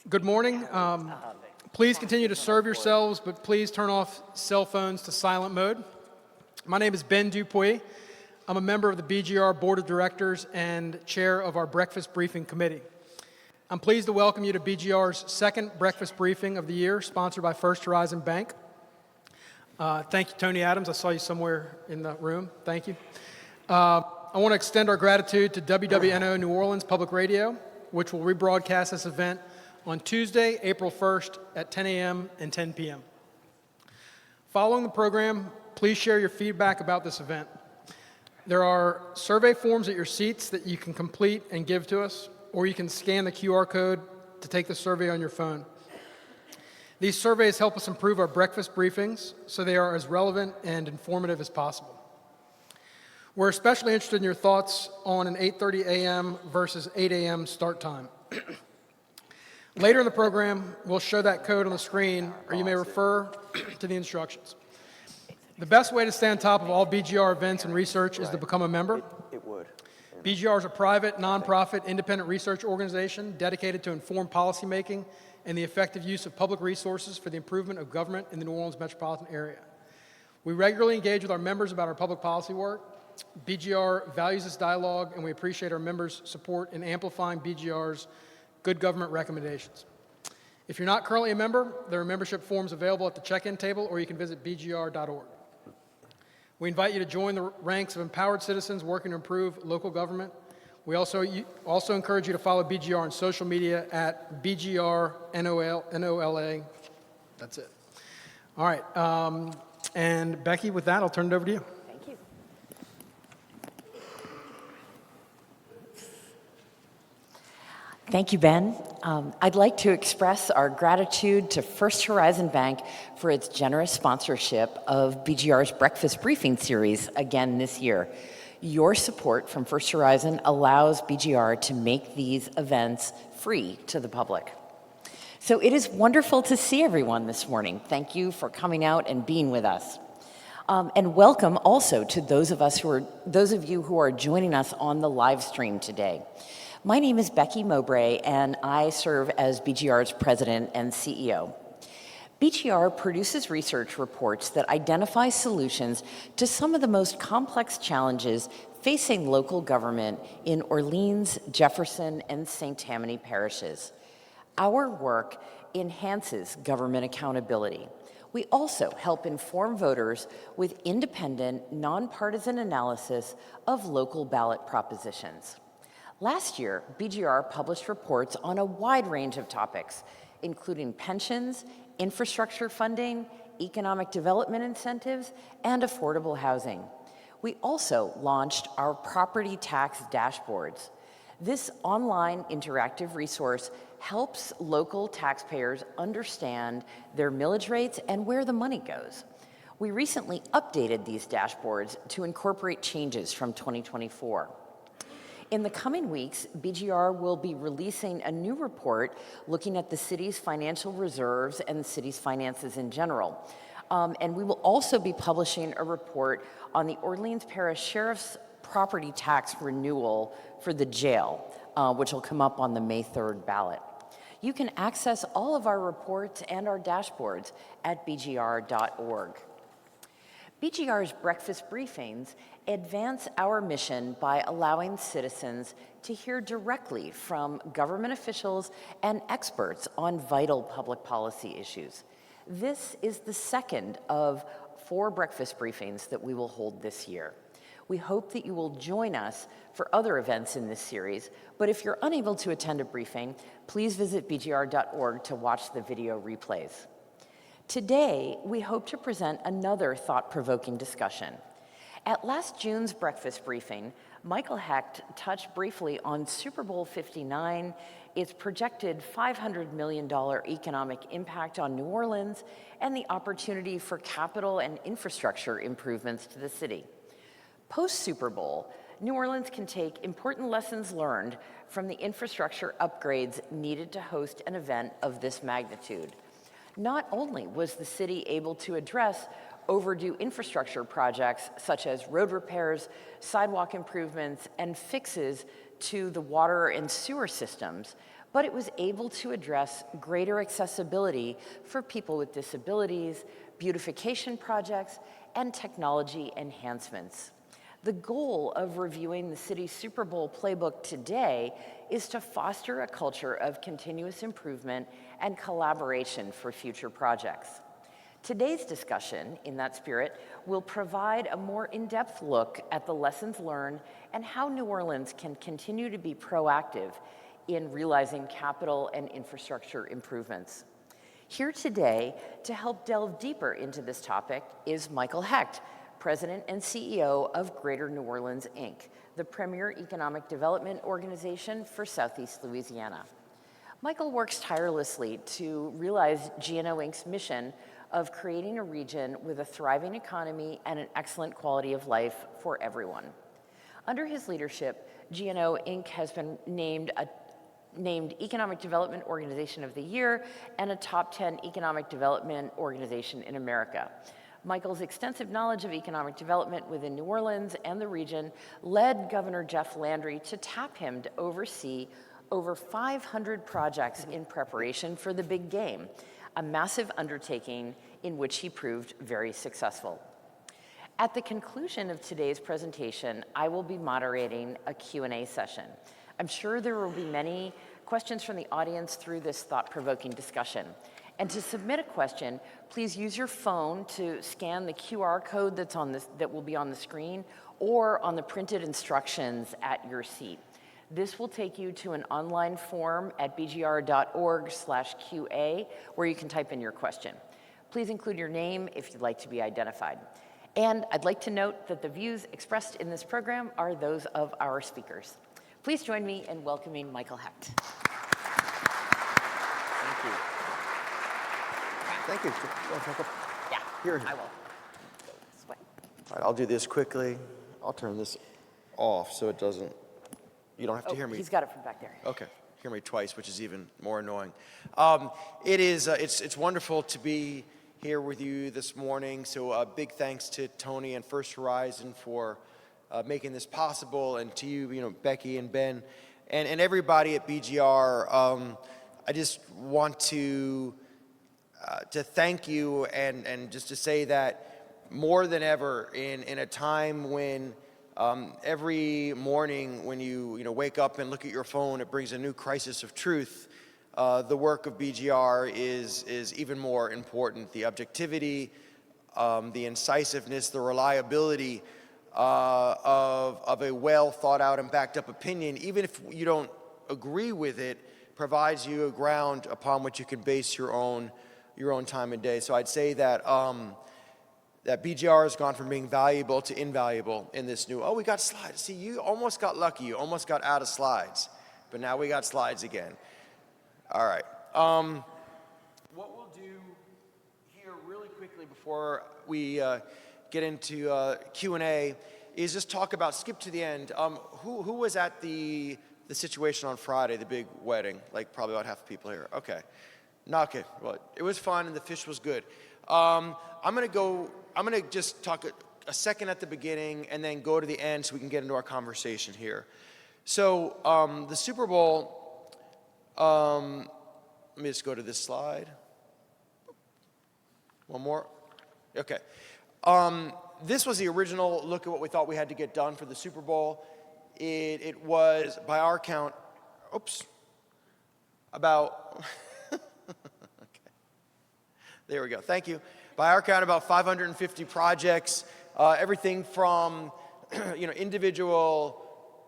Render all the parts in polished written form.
Good morning. Please continue to serve yourselves, but please turn off cell phones to silent mode. My name is Ben Dupuy. I'm a member of the BGR Board of Directors and chair of our Breakfast Briefing Committee. I'm pleased to welcome you to BGR's second breakfast briefing of the year, sponsored by First Horizon Bank. Thank you, Tony Adams. I saw you somewhere in the room. Thank you. I want to extend our gratitude to WWNO New Orleans Public Radio, which will rebroadcast this event on Tuesday, April 1st at 10 a.m. and 10 p.m. Following the program, please share your feedback about this event. There are survey forms at your seats that you can complete and give to us, or you can scan the QR code to take the survey on your phone. These surveys help us improve our breakfast briefings so they are as relevant and informative as possible. We're especially interested in your thoughts on an 8:30 a.m. versus 8 a.m. start time. Later in the program, we'll show that code on the screen, or you may refer to the instructions. The best way to stay on top of all BGR events and research is to become a member. It would. BGR is a private, nonprofit, independent research organization dedicated to informed policymaking and the effective use of public resources for the improvement of government in the New Orleans metropolitan area. We regularly engage with our members about our public policy work. BGR values this dialogue, and we appreciate our members' support in amplifying BGR's good government recommendations. If you're not currently a member, there are membership forms available at the check-in table, or you can visit bgr.org. We invite you to join the ranks of empowered citizens working to improve local government. We also encourage you to follow BGR on social media at BGRNOLA. That's it. All right. And Becky, with that, I'll turn it over to you. Thank you. Thank you, Ben. I'd like to express our gratitude to First Horizon Bank for its generous sponsorship of BGR's Breakfast Briefing Series again this year. Your support from First Horizon allows BGR to make these events free to the public. So it is wonderful to see everyone this morning. Thank you for coming out and being with us. And welcome also to those of you who are joining us on the live stream today. My name is Becky Mowbray, and I serve as BGR's president and CEO. BGR produces research reports that identify solutions to some of the most complex challenges facing local government in Orleans, Jefferson, and St. Tammany parishes. Our work enhances government accountability. We also help inform voters with independent, nonpartisan analysis of local ballot propositions. Last year, BGR published reports on a wide range of topics, including pensions, infrastructure funding, economic development incentives, and affordable housing. We also launched our property tax dashboards. This online interactive resource helps local taxpayers understand their millage rates and where the money goes. We recently updated these dashboards to incorporate changes from 2024. In the coming weeks, BGR will be releasing a new report looking at the city's financial reserves and the city's finances in general. And we will also be publishing a report on the Orleans Parish Sheriff's property tax renewal for the jail, which will come up on the May 3rd ballot. You can access all of our reports and our dashboards at bgr.org. BGR's breakfast briefings advance our mission by allowing citizens to hear directly from government officials and experts on vital public policy issues. This is the second of 4 breakfast briefings that we will hold this year. We hope that you will join us for other events in this series, but if you're unable to attend a briefing, please visit bgr.org to watch the video replays. Today, we hope to present another thought-provoking discussion. At last June's breakfast briefing, Michael Hecht touched briefly on Super Bowl 59, its projected $500 million economic impact on New Orleans, and the opportunity for capital and infrastructure improvements to the city. Post-Super Bowl, New Orleans can take important lessons learned from the infrastructure upgrades needed to host an event of this magnitude. Not only was the city able to address overdue infrastructure projects such as road repairs, sidewalk improvements, and fixes to the water and sewer systems, but it was able to address greater accessibility for people with disabilities, beautification projects, and technology enhancements. The goal of reviewing the city's Super Bowl playbook today is to foster a culture of continuous improvement and collaboration for future projects. Today's discussion, in that spirit, will provide a more in-depth look at the lessons learned and how New Orleans can continue to be proactive in realizing capital and infrastructure improvements. Here today to help delve deeper into this topic is Michael Hecht, President and CEO of Greater New Orleans, Inc., the premier economic development organization for Southeast Louisiana. Michael works tirelessly to realize GNO Inc.'s mission of creating a region with a thriving economy and an excellent quality of life for everyone. Under his leadership, GNO Inc. has been named Economic Development Organization of the Year and a top 10 economic development organization in America. Michael's extensive knowledge of economic development within New Orleans and the region led Governor Jeff Landry to tap him to oversee over 500 projects in preparation for the big game, a massive undertaking in which he proved very successful. At the conclusion of today's presentation, I will be moderating a Q&A session. I'm sure there will be many questions from the audience through this thought-provoking discussion. And to submit a question, please use your phone to scan the QR code that will be on the screen or on the printed instructions at your seat. This will take you to an online form at bgr.org/QA where you can type in your question. Please include your name if you'd like to be identified. And I'd like to note that the views expressed in this program are those of our speakers. Please join me in welcoming Michael Hecht. Thank you. Thank you. Yeah, Here. I will. This way. All right, I'll do this quickly. I'll turn this off so it doesn't, you don't have to hear me. He's got it from back there. Okay, hear me twice, which is even more annoying. It's wonderful to be here with you this morning. So big thanks to Tony and First Horizon for making this possible, and to you, Becky and Ben, and everybody at BGR. I just want to thank you and just to say that more than ever in a time when every morning when you wake up and look at your phone, it brings a new crisis of truth. The work of BGR is even more important. The objectivity, the incisiveness, the reliability of a well thought out and backed up opinion, even if you don't agree with it, provides you a ground upon which you can base your own time and day. So I'd say that that BGR has gone from being valuable to invaluable in this new. Oh, we got slides. See, you almost got lucky. You almost got out of slides, but now we got slides again. All right. What we'll do here really quickly before we get into Q&A is just talk about, skip to the end. Who was at the situation on Friday, the big wedding? Like probably about half the people here. Okay. Knock it. Well, it was fun and the fish was good. I'm gonna just talk a second at the beginning and then go to the end so we can get into our conversation here. So the Super Bowl, let me just go to this slide. One more. Okay. This was the original look at what we thought we had to get done for the Super Bowl. It was, by our count, about, okay. There we go, thank you. By our count, about 550 projects, everything from individual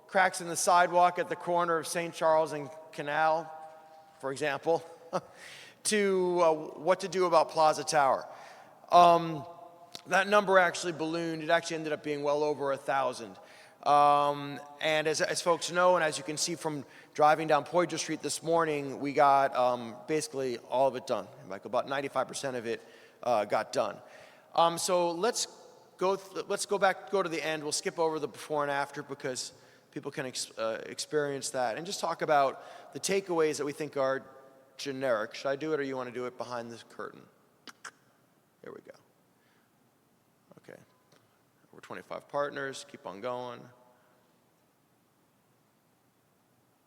cracks in the sidewalk at the corner of St. Charles and Canal, for example, to what to do about Plaza Tower. That number actually ballooned. It actually ended up being well over 1,000. And as folks know, and as you can see from driving down Poydras Street this morning, we got basically all of it done. Like about 95% of it got done. So let's go back, go to the end. We'll skip over the before and after because people can experience that, and just talk about the takeaways that we think are generic. Should I do it, or you want to do it behind this curtain? Here we go. Okay. Over 25 partners. Keep on going.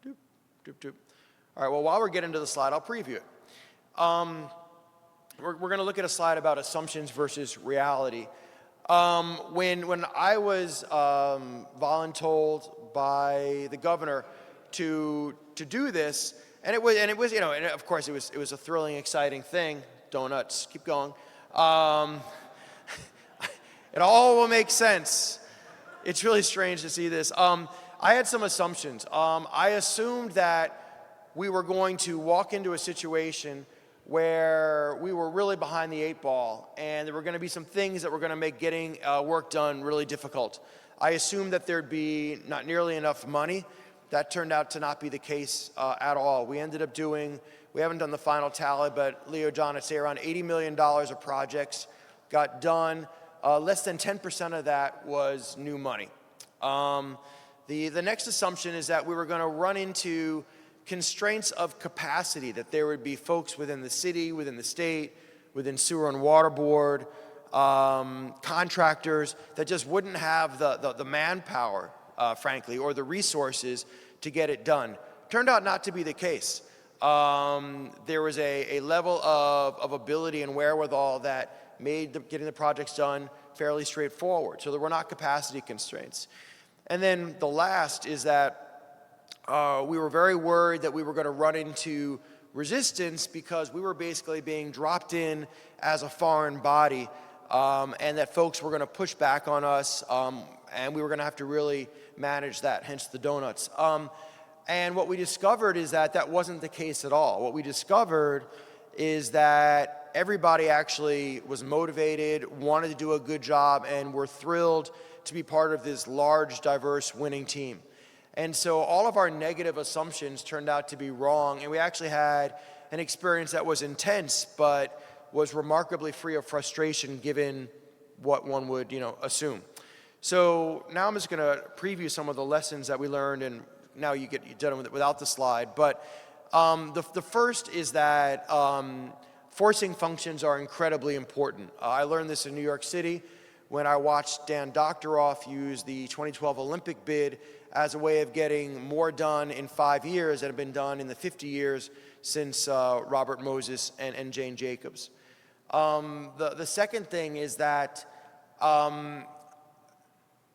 Doop, doop, doop. All right, well, while we're getting to the slide, I'll preview it. We're going to look at a slide about assumptions versus reality. When I was voluntold by the governor to do this, and it was, you know, and of course it was a thrilling, exciting thing. Donuts, keep going. It all will make sense. It's really strange to see this. I had some assumptions. I assumed that we were going to walk into a situation where we were really behind the 8 ball, and there were going to be some things that were going to make getting work done really difficult. I assumed that there'd be not nearly enough money. That turned out to not be the case at all. We ended up doing, we haven't done the final tally, but Leo, John, I'd say around $80 million of projects got done. Less than 10% of that was new money. The next assumption is that we were going to run into constraints of capacity, that there would be folks within the city, within the state, within sewer and water board, contractors that just wouldn't have the manpower, frankly, or the resources to get it done. Turned out not to be the case. There was a level of ability and wherewithal that made getting the projects done fairly straightforward. So there were not capacity constraints. And then the last is that we were very worried that we were going to run into resistance because we were basically being dropped in as a foreign body, and that folks were going to push back on us, and we were going to have to really manage that, hence the donuts. And what we discovered is that that wasn't the case at all. What we discovered is that everybody actually was motivated, wanted to do a good job, and were thrilled to be part of this large, diverse, winning team. And so all of our negative assumptions turned out to be wrong, and we actually had an experience that was intense, but was remarkably free of frustration given what one would, assume. So now I'm just going to preview some of the lessons that we learned, and now you get done with it without the slide. But the first is that forcing functions are incredibly important. I learned this in New York City when I watched Dan Doctoroff use the 2012 Olympic bid as a way of getting more done in 5 years than had been done in the 50 years since Robert Moses and Jane Jacobs. The second thing is that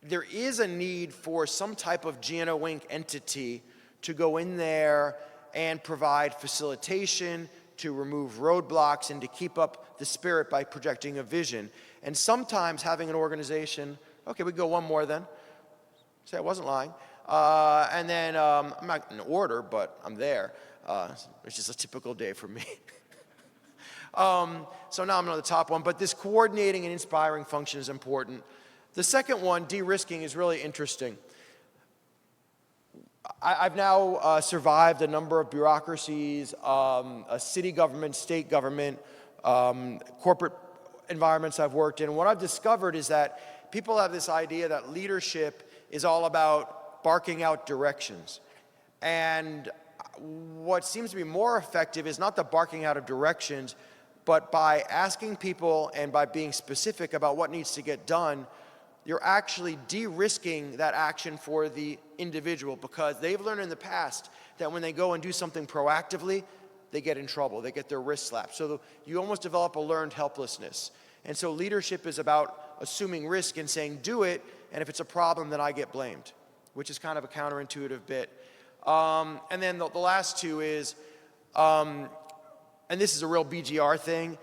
there is a need for some type of GNO-Inc. entity to go in there and provide facilitation, to remove roadblocks, and to keep up the spirit by projecting a vision. And sometimes having an organization, okay, we go one more then. Say I wasn't lying. And then I'm not in order, but I'm there. It's just a typical day for me. So now I'm on the top one, but this coordinating and inspiring function is important. The second one, de-risking, is really interesting. I've now survived a number of bureaucracies, a city government, state government, corporate environments I've worked in. What I've discovered is that people have this idea that leadership is all about barking out directions. And what seems to be more effective is not the barking out of directions, but by asking people and by being specific about what needs to get done, you're actually de-risking that action for the individual, because they've learned in the past that when they go and do something proactively, they get in trouble, they get their wrist slapped. So you almost develop a learned helplessness. And so leadership is about assuming risk and saying, do it, and if it's a problem, then I get blamed, which is kind of a counterintuitive bit. And then the last two is, and this is a real BGR thing,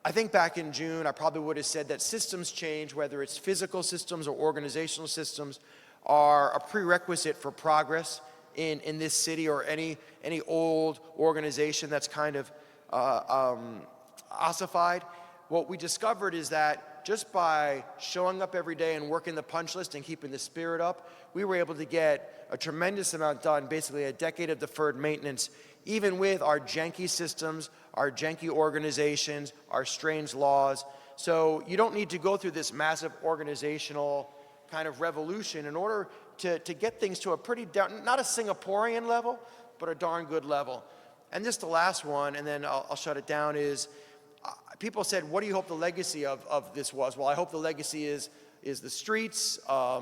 I think back in June, I probably would have said that systems change, whether it's physical systems or organizational systems, are a prerequisite for progress in this city or any old organization that's kind of ossified. What we discovered is that just by showing up every day and working the punch list and keeping the spirit up, we were able to get a tremendous amount done, basically a decade of deferred maintenance, even with our janky systems, our janky organizations, our strange laws. So you don't need to go through this massive organizational kind of revolution in order to get things to a pretty, not a Singaporean level, but a darn good level. And just the last one, and then I'll shut it down, is people said, what do you hope the legacy of this was? Well, I hope the legacy is the streets,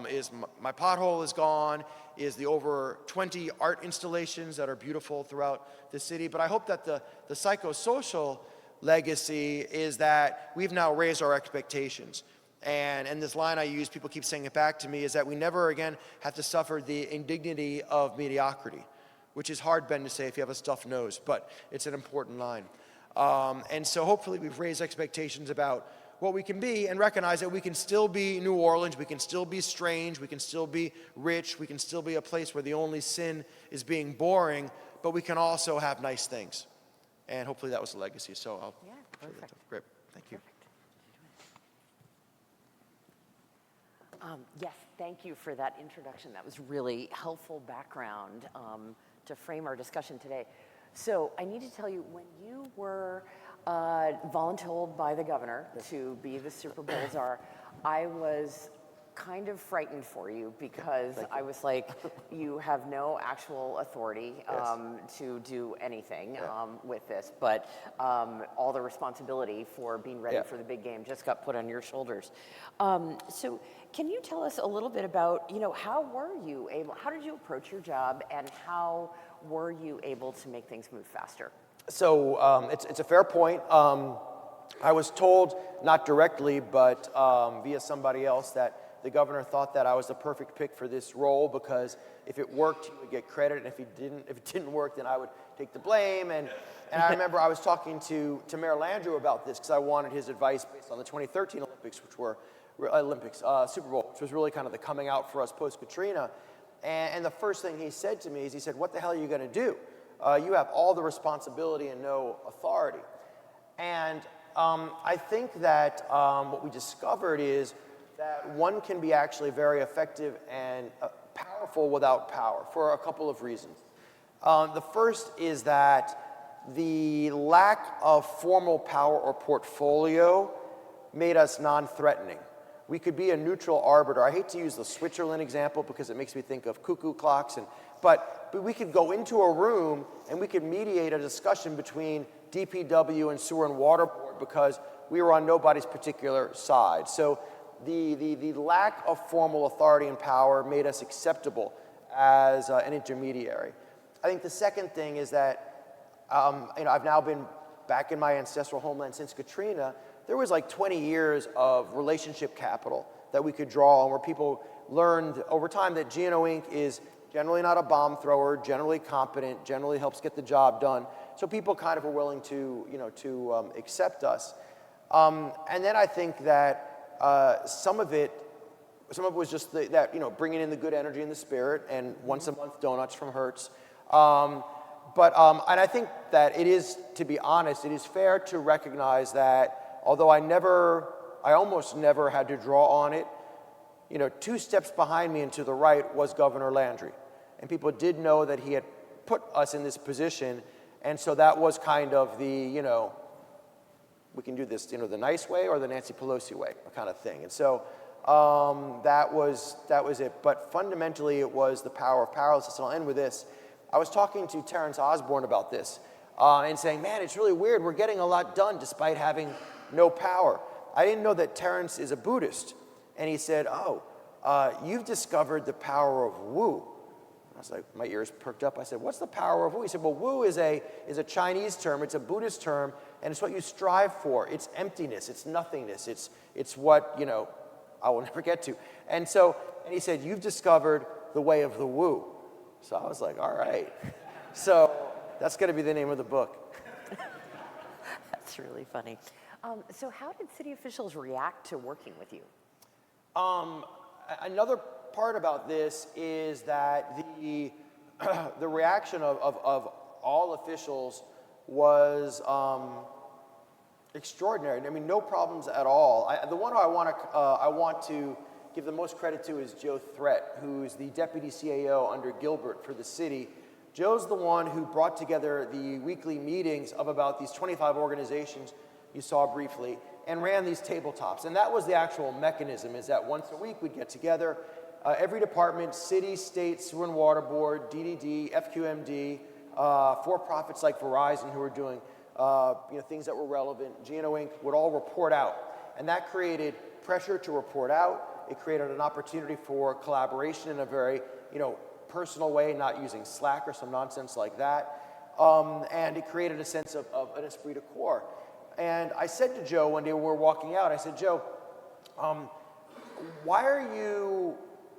is my pothole is gone, is the over 20 art installations that are beautiful throughout the city. But I hope that the psychosocial legacy is that we've now raised our expectations. And this line I use, people keep saying it back to me, is that we never again have to suffer the indignity of mediocrity, which is hard, Ben, to say if you have a stuffed nose, but it's an important line. And so hopefully we've raised expectations about what we can be and recognize that we can still be New Orleans, we can still be strange, we can still be rich, we can still be a place where the only sin is being boring, but we can also have nice things. And hopefully that was the legacy. So I'll. Yeah, perfect. Great. Thank you. Yes, thank you for that introduction. That was really helpful background to frame our discussion today. So I need to tell you, when you were voluntold by the governor to be the Super Bowl czar, I was kind of frightened for you because I was like, you have no actual authority to do anything with this, but all the responsibility for being ready for the big game just got put on your shoulders. So can you tell us a little bit about, how did you approach your job, and how were you able to make things move faster? So it's a fair point. I was told, not directly, but via somebody else, that the governor thought that I was the perfect pick for this role because if it worked, he would get credit, and if it didn't work, then I would take the blame. And I remember I was talking to Mayor Landry about this because I wanted his advice based on the 2013 Olympics, which were Super Bowl, which was really kind of the coming out for us post-Katrina. And the first thing he said to me is, he said, "What the hell are you going to do? You have all the responsibility and no authority." And I think that what we discovered is that one can be actually very effective and powerful without power for a couple of reasons. The first is that the lack of formal power or portfolio made us non-threatening. We could be a neutral arbiter. I hate to use the Switzerland example because it makes me think of cuckoo clocks, but we could go into a room and we could mediate a discussion between DPW and Sewer and Water Board because we were on nobody's particular side. So the lack of formal authority and power made us acceptable as an intermediary. I think the second thing is that I've now been back in my ancestral homeland since Katrina. There was like 20 years of relationship capital that we could draw on, where people learned over time that GNO Inc. is generally not a bomb thrower, generally competent, generally helps get the job done. So people kind of were willing to, accept us. And then I think that some of it was just bringing in the good energy and the spirit, and once a month donuts from Hertz. And I think that it is, to be honest, it is fair to recognize that although I almost never had to draw on it, 2 steps behind me and to the right was Governor Landry. And people did know that he had put us in this position, and so that was kind of the, we can do this, the nice way or the Nancy Pelosi way kind of thing. And so that was it. But fundamentally, it was the power of powerlessness. And I'll end with this. I was talking to Terrence Osborne about this and saying, man, it's really weird. We're getting a lot done despite having no power. I didn't know that Terrence is a Buddhist. And he said, you've discovered the power of Wu. I was like, my ears perked up. I said, what's the power of Wu? He said, well, Wu is a Chinese term. It's a Buddhist term, and it's what you strive for. It's emptiness. It's nothingness. It's what, I will never get to. And he said, you've discovered the way of the Wu. So I was like, all right. So that's going to be the name of the book. That's really funny. So how did city officials react to working with you? Another part about this is that the reaction of all officials was extraordinary. I mean, no problems at all. The one I want to give the most credit to is Joe Threat, who's the deputy CAO under Gilbert for the city. Joe's the one who brought together the weekly meetings of about these 25 organizations you saw briefly, and ran these tabletops. And that was the actual mechanism, is that once a week we'd get together, every department, city, state, sewer and water board, DDD, FQMD, for-profits like Verizon who were doing things that were relevant, GNO Inc. would all report out. And that created pressure to report out. It created an opportunity for collaboration in a very personal way, not using Slack or some nonsense like that. And it created a sense of an esprit de corps. And I said to Joe one day when we were walking out, I said, Joe, why are you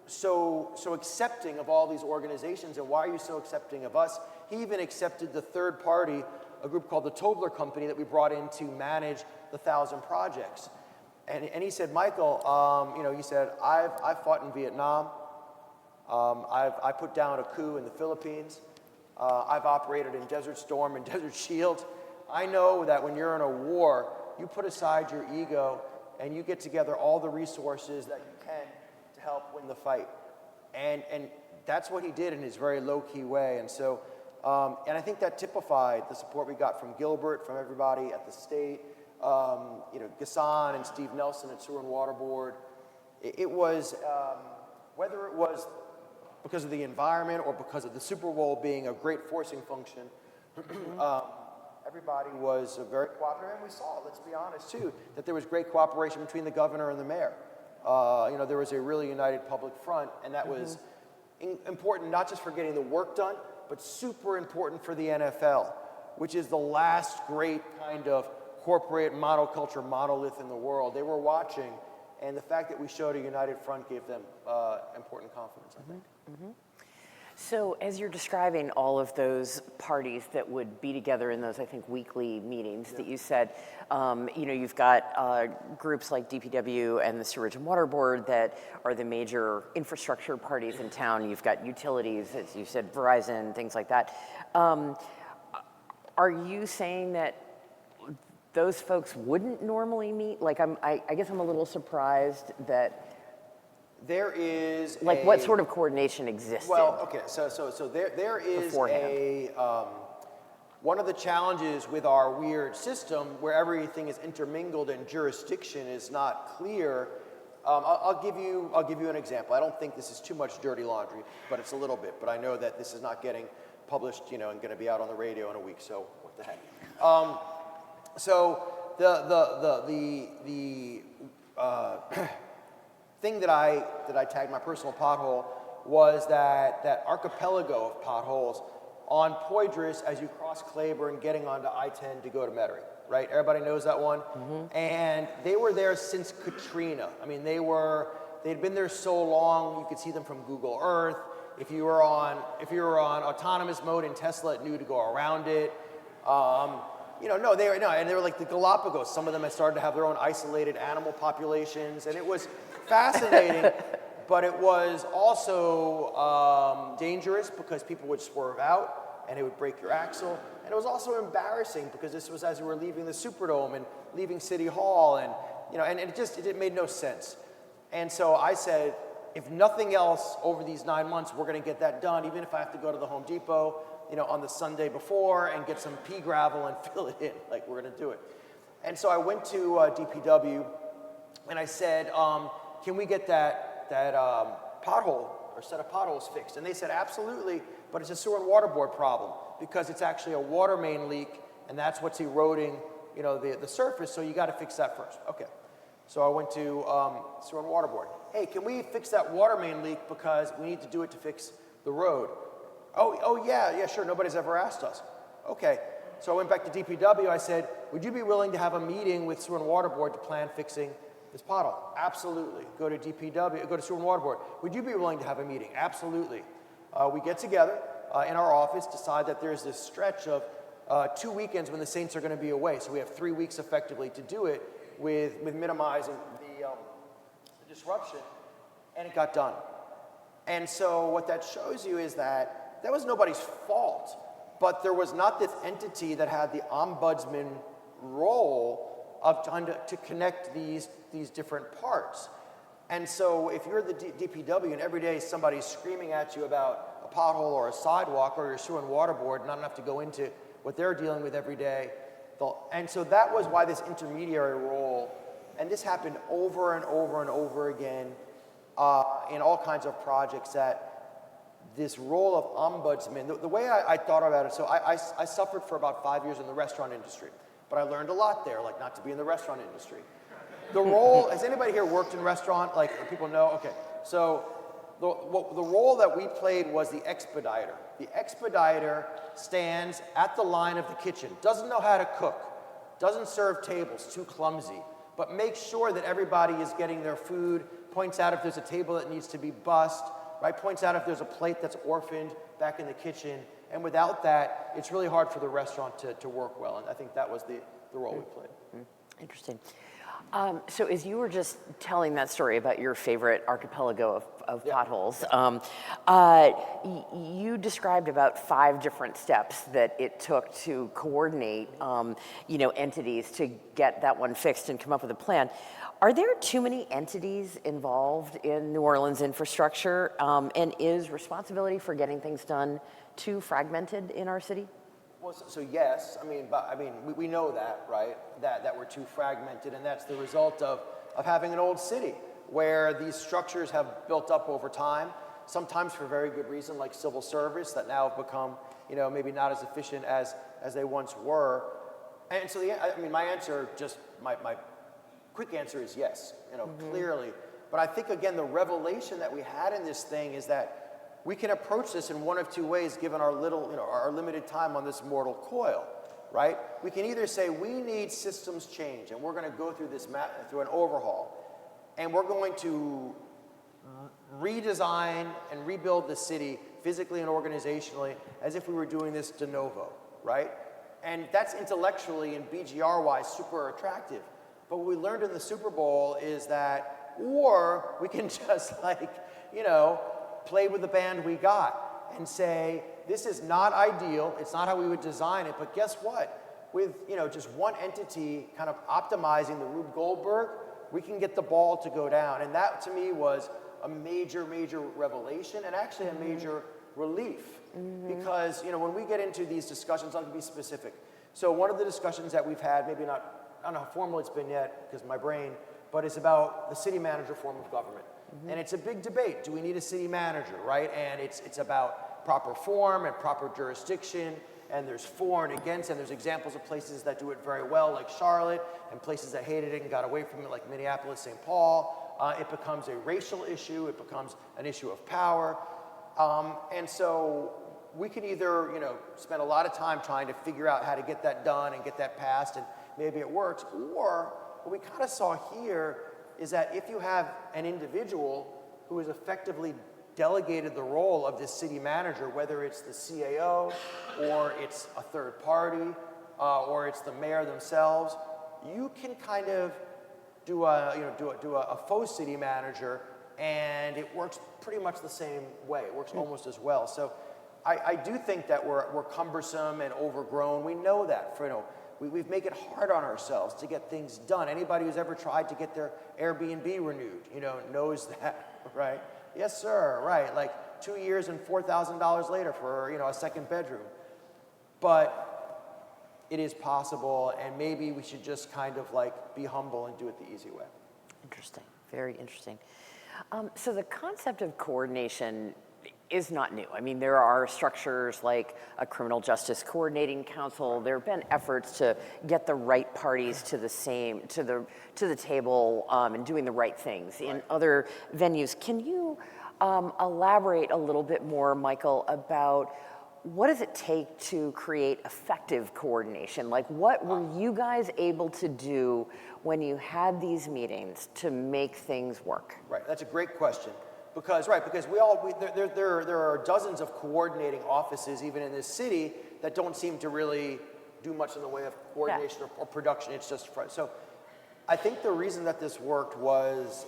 so accepting of all these organizations, and why are you so accepting of us? He even accepted the third party, a group called the Tobler Company that we brought in to manage the 1,000 projects. And he said, Michael, he said, I've fought in Vietnam. I put down a coup in the Philippines. I've operated in Desert Storm and Desert Shield. I know that when you're in a war, you put aside your ego and you get together all the resources that you can to help win the fight. And that's what he did in his very low-key way. And so, and I think that typified the support we got from Gilbert, from everybody at the state, Gassan and Steve Nelson at Sewer and Water Board. It was, whether it was because of the environment or because of the Super Bowl being a great forcing function, everybody was very cooperative, and we saw, let's be honest too, that there was great cooperation between the governor and the mayor. There was a really united public front, and that was important not just for getting the work done, but super important for the NFL, which is the last great kind of corporate monoculture monolith in the world. They were watching, and the fact that we showed a united front gave them important confidence, I think. So as you're describing all of those parties that would be together in those, I think, weekly meetings that you said, you've got groups like DPW and the Sewerage and Water Board that are the major infrastructure parties in town. You've got utilities, as you said, Verizon, things like that. Are you saying that those folks wouldn't normally meet? Like, I guess I'm a little surprised that there is what sort of coordination existed? Well, okay, so there is beforehand. one of the challenges with our weird system where everything is intermingled and jurisdiction is not clear. I'll give you an example. I don't think this is too much dirty laundry, but it's a little bit. But I know that this is not getting published, and going to be out on the radio in a week. So what the heck? So the thing that I tagged my personal pothole was that archipelago of potholes on Poydras as you cross Claiborne getting onto I-10 to go to Metairie, right? Everybody knows that one. And they were there since Katrina. I mean, they'd been there so long you could see them from Google Earth. If you were on autonomous mode in Tesla, it knew to go around it. And they were like the Galapagos. Some of them had started to have their own isolated animal populations, and it was fascinating, but it was also dangerous because people would swerve out and it would break your axle. And it was also embarrassing because this was as we were leaving the Superdome and leaving City Hall, and it made no sense. And so I said, if nothing else over these 9 months, we're going to get that done, even if I have to go to the Home Depot, on the Sunday before and get some pea gravel and fill it in, like we're going to do it. And so I went to DPW and I said, can we get that pothole or set of potholes fixed? And they said, absolutely, but it's a Sewer and Water Board problem because it's actually a water main leak, and that's what's eroding, the surface, so you got to fix that first. Okay. So I went to Sewer and Water Board. Hey, can we fix that water main leak because we need to do it to fix the road? Oh yeah, sure, nobody's ever asked us. Okay. So I went back to DPW, I said, would you be willing to have a meeting with Sewer and Water Board to plan fixing this pothole? Absolutely. Go to DPW, go to Sewer and Water Board. Would you be willing to have a meeting? Absolutely. We get together in our office, decide that there's this stretch of 2 weekends when the Saints are going to be away. So we have 3 weeks effectively to do it with minimizing the disruption, and it got done. And so what that shows you is that was nobody's fault, but there was not this entity that had the ombudsman role of trying to connect these different parts. And so if you're the DPW and every day somebody's screaming at you about a pothole or a sidewalk or your Sewer and Water Board, not enough to go into what they're dealing with every day. And so that was why this intermediary role, and this happened over and over and over again in all kinds of projects, that this role of ombudsman, the way I thought about it, so I suffered for about 5 years in the restaurant industry, but I learned a lot there, like not to be in the restaurant industry. The role, has anybody here worked in restaurant? Like, people know? Okay, so the role that we played was the expediter. The expediter stands at the line of the kitchen, doesn't know how to cook, doesn't serve tables, too clumsy, but makes sure that everybody is getting their food, points out if there's a table that needs to be bussed, right? Points out if there's a plate that's orphaned back in the kitchen. And without that, it's really hard for the restaurant to work well. And I think that was the role we played. Interesting. So as you were just telling that story about your favorite archipelago of potholes, you described about 5 different steps that it took to coordinate, entities to get that one fixed and come up with a plan. Are there too many entities involved in New Orleans infrastructure, and is responsibility for getting things done too fragmented in our city? Well, so yes, we know that, right? That we're too fragmented, and that's the result of having an old city where these structures have built up over time, sometimes for very good reason, like civil service, that now have become, maybe not as efficient as they once were. And so, my answer, my quick answer is yes, clearly. But I think, again, the revelation that we had in this thing is that we can approach this in one of 2 ways, given our our limited time on this mortal coil, right? We can either say we need systems change, and we're going to go through through an overhaul, and we're going to redesign and rebuild the city physically and organizationally as if we were doing this de novo, right? And that's intellectually and BGR-wise super attractive. But what we learned in the Super Bowl is that, or we can just play with the band we got and say, this is not ideal, it's not how we would design it, but guess what? With just one entity kind of optimizing the Rube Goldberg, we can get the ball to go down. And that to me was a major, major revelation and actually a major relief. Because when we get into these discussions, I'll be specific. So one of the discussions that we've had, maybe not, I don't know how formal it's been yet because my brain, but it's about the city manager form of government. And it's a big debate. Do we need a city manager, right? And it's about proper form and proper jurisdiction, and there's for and against, and there's examples of places that do it very well, like Charlotte, and places that hated it and got away from it, like Minneapolis, St. Paul. It becomes a racial issue. It becomes an issue of power. And so we can either, spend a lot of time trying to figure out how to get that done and get that passed, and maybe it works, or what we kind of saw here is that if you have an individual who has effectively delegated the role of this city manager, whether it's the CAO or it's a third party or it's the mayor themselves, you can kind of do a faux city manager, and it works pretty much the same way. It works almost as well. So I do think that we're cumbersome and overgrown. We know that. We've made it hard on ourselves to get things done. Anybody who's ever tried to get their Airbnb renewed, knows that, right? Yes, sir, right. Like 2 years and $4,000 later for, a second bedroom. But it is possible, and maybe we should just kind of be humble and do it the easy way. Interesting, very interesting. So the concept of coordination is not new. I mean, there are structures like a criminal justice coordinating council. There have been efforts to get the right parties to the table and doing the right things in other venues. Can you elaborate a little bit more, Michael, about what does it take to create effective coordination? Like, what were you guys able to do when you had these meetings to make things work? Right, that's a great question. Because there are dozens of coordinating offices even in this city that don't seem to really do much in the way of coordination or production. It's just so. I think the reason that this worked was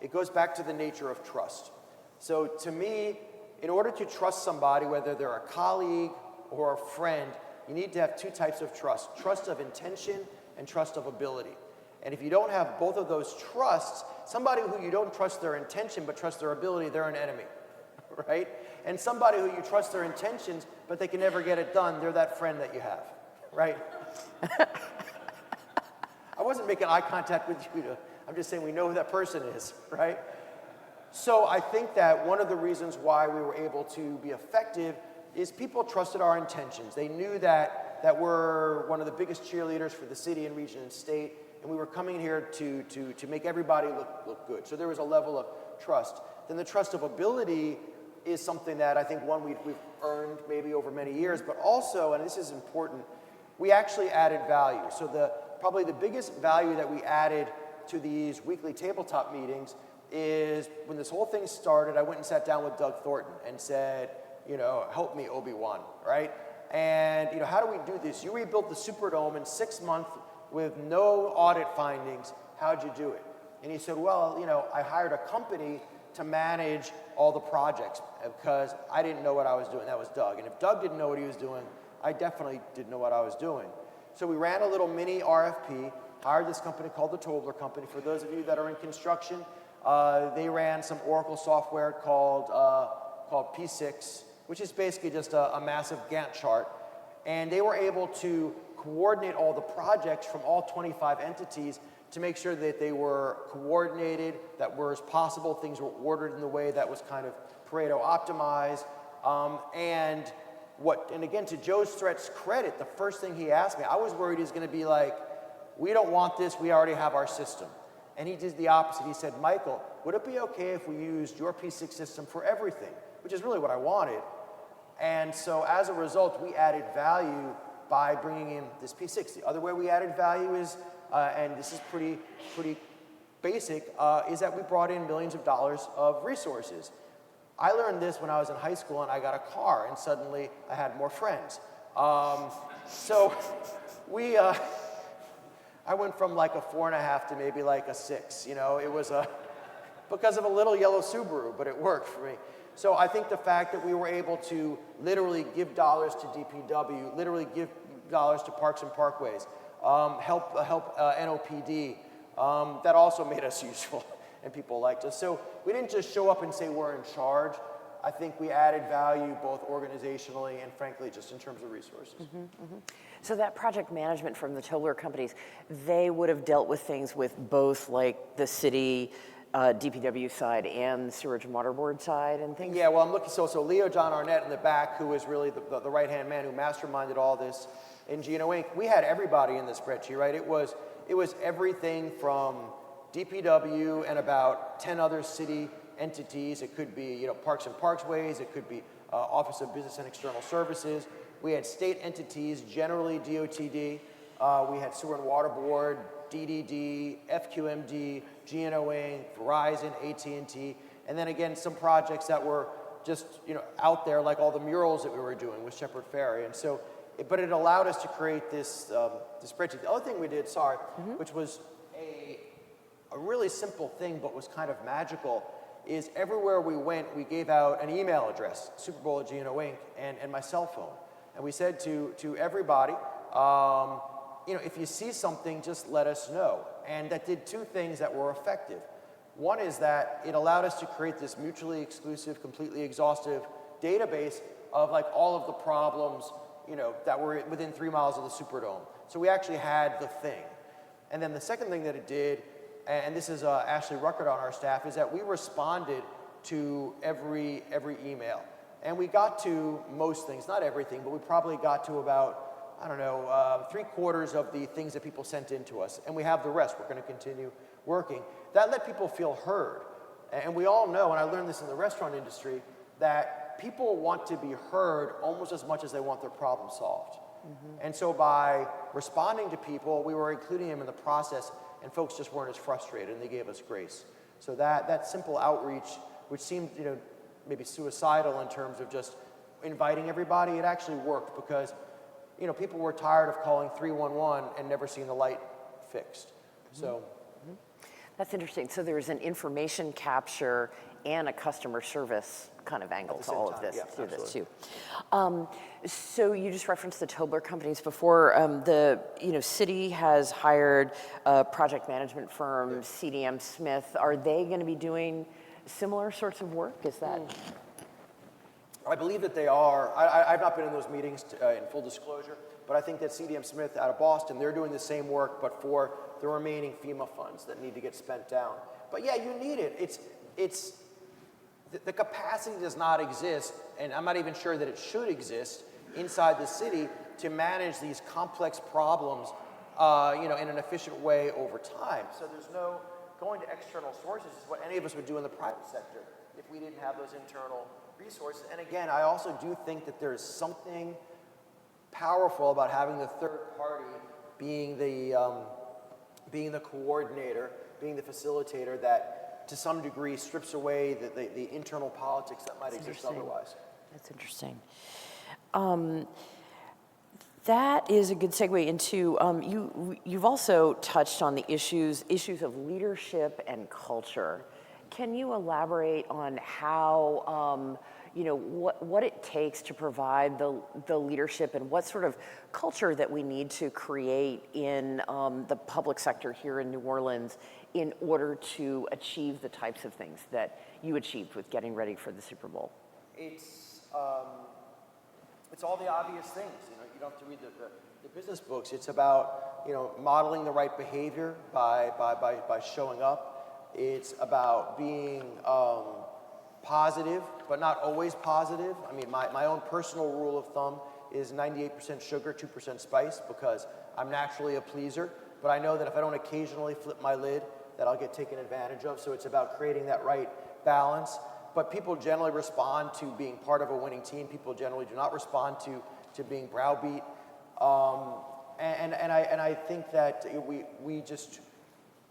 it goes back to the nature of trust. So to me, in order to trust somebody, whether they're a colleague or a friend, you need to have 2 types of trust: trust of intention and trust of ability. And if you don't have both of those trusts, somebody who you don't trust their intention but trust their ability, they're an enemy, right? And somebody who you trust their intentions but they can never get it done, they're that friend that you have, right? I wasn't making eye contact with you. I'm just saying we know who that person is, right? So I think that one of the reasons why we were able to be effective is people trusted our intentions. They knew that we're one of the biggest cheerleaders for the city and region and state, and we were coming here to make everybody look good. So there was a level of trust. then the trust of ability is something that I think, one, we've earned maybe over many years, but also, and this is important, we actually added value. So probably the biggest value that we added to these weekly tabletop meetings is when this whole thing started, I went and sat down with Doug Thornton and said, help me, Obi-Wan, right? And, how do we do this? You rebuilt the Superdome in 6 months with no audit findings. How'd you do it? And he said, well, I hired a company to manage all the projects because I didn't know what I was doing. That was Doug. And if Doug didn't know what he was doing, I definitely didn't know what I was doing. So we ran a little mini RFP, hired this company called the Tobler Company. For those of you that are in construction, they ran some Oracle software called P6, which is basically just a massive Gantt chart. And they were able to coordinate all the projects from all 25 entities to make sure that they were coordinated, that were as possible, things were ordered in the way that was kind of Pareto optimized. And again, to Joe's threat's credit, the first thing he asked me, I was worried he's going to be like, we don't want this, we already have our system. And he did the opposite. He said, Michael, would it be okay if we used your P6 system for everything? Which is really what I wanted. And so as a result, we added value by bringing in this P6. The other way we added value is, and this is pretty basic, is that we brought in millions of dollars of resources. I learned this when I was in high school and I got a car and suddenly I had more friends. So I went from like a 4.5 to maybe like a 6. It was because of a little yellow Subaru, but it worked for me. So I think the fact that we were able to literally give dollars to DPW, literally give dollars to Parks and Parkways, help NOPD, that also made us useful and people liked us. So we didn't just show up and say we're in charge. I think we added value both organizationally and frankly just in terms of resources. So that project management from the Tobler companies, they would have dealt with things with both like the city, DPW side and the Sewage and Water Board side and things? Yeah, well, I'm looking, so Leo John Arnett in the back, who is really the right-hand man who masterminded all this in Geno Inc., we had everybody in the spreadsheet, right? It was everything from DPW and about 10 other city entities. It could be, Parks and Parkways. It could be Office of Business and External Services. We had state entities, generally DOTD. We had Sewer and Water Board, DDD, FQMD, Geno Inc., Verizon, AT&T, and then again some projects that were just out there, like all the murals that we were doing with Shepherd Ferry. And so, but it allowed us to create this spreadsheet. The other thing we did, which was a really simple thing but was kind of magical, is everywhere we went, we gave out an email address, Super Bowl Geno Inc., and my cell phone. And we said to everybody, if you see something, just let us know. And that did two things that were effective. One is that it allowed us to create this mutually exclusive, completely exhaustive database of like all of the problems, that were within 3 miles of the Superdome. So we actually had the thing. And then the second thing that it did, and this is Ashley Ruckert on our staff, is that we responded to every email. And we got to most things, not everything, but we probably got to about, 3/4 of the things that people sent in to us. And we have the rest. We're going to continue working. That let people feel heard. And we all know, and I learned this in the restaurant industry, that people want to be heard almost as much as they want their problem solved. And so by responding to people, we were including them in the process, and folks just weren't as frustrated, and they gave us grace. So that simple outreach, which seemed maybe suicidal in terms of just inviting everybody, it actually worked because people were tired of calling 311 and never seeing the light fixed. So That's interesting. So there's an information capture and a customer service kind of angle to all of this, through this too. So you just referenced the Tobler companies before. The city has hired a project management firm, CDM Smith. Are they going to be doing similar sorts of work? Is that? I believe that they are. I've not been in those meetings in full disclosure, but I think that CDM Smith out of Boston, they're doing the same work, but for the remaining FEMA funds that need to get spent down. But yeah, you need it. The capacity does not exist, and I'm not even sure that it should exist inside the city to manage these complex problems, in an efficient way over time. So there's no going to external sources is what any of us would do in the private sector. if we didn't have those internal resources. And again, I also do think that there's something powerful about having the third party being the coordinator, being the facilitator, that to some degree strips away the internal politics that might exist otherwise. That's interesting. That is a good segue into, you've also touched on the issues of leadership and culture. Can you elaborate on how, what it takes to provide the leadership and what sort of culture that we need to create in the public sector here in New Orleans in order to achieve the types of things that you achieved with getting ready for the Super Bowl? It's all the obvious things. You don't have to read the business books. It's about modeling the right behavior by showing up. It's about being positive, but not always positive. I mean, my own personal rule of thumb is 98% sugar, 2% spice, because I'm naturally a pleaser. But I know that if I don't occasionally flip my lid, that I'll get taken advantage of. So it's about creating that right balance. But people generally respond to being part of a winning team. People generally do not respond to being browbeat. And I think that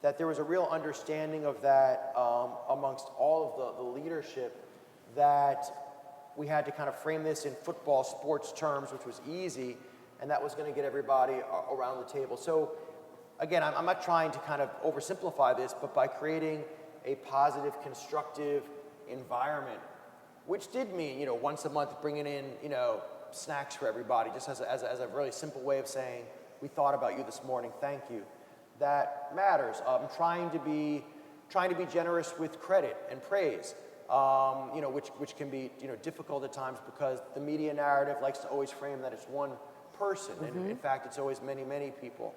that there was a real understanding of that amongst all of the leadership, that we had to kind of frame this in football sports terms, which was easy, and that was going to get everybody around the table. So again, I'm not trying to kind of oversimplify this, but by creating a positive, constructive environment, which did mean, once a month bringing in, snacks for everybody, just as a really simple way of saying, we thought about you this morning, thank you. That matters. I'm trying to be generous with credit and praise, which can be difficult at times because the media narrative likes to always frame that it's one person, and in fact, it's always many, many people.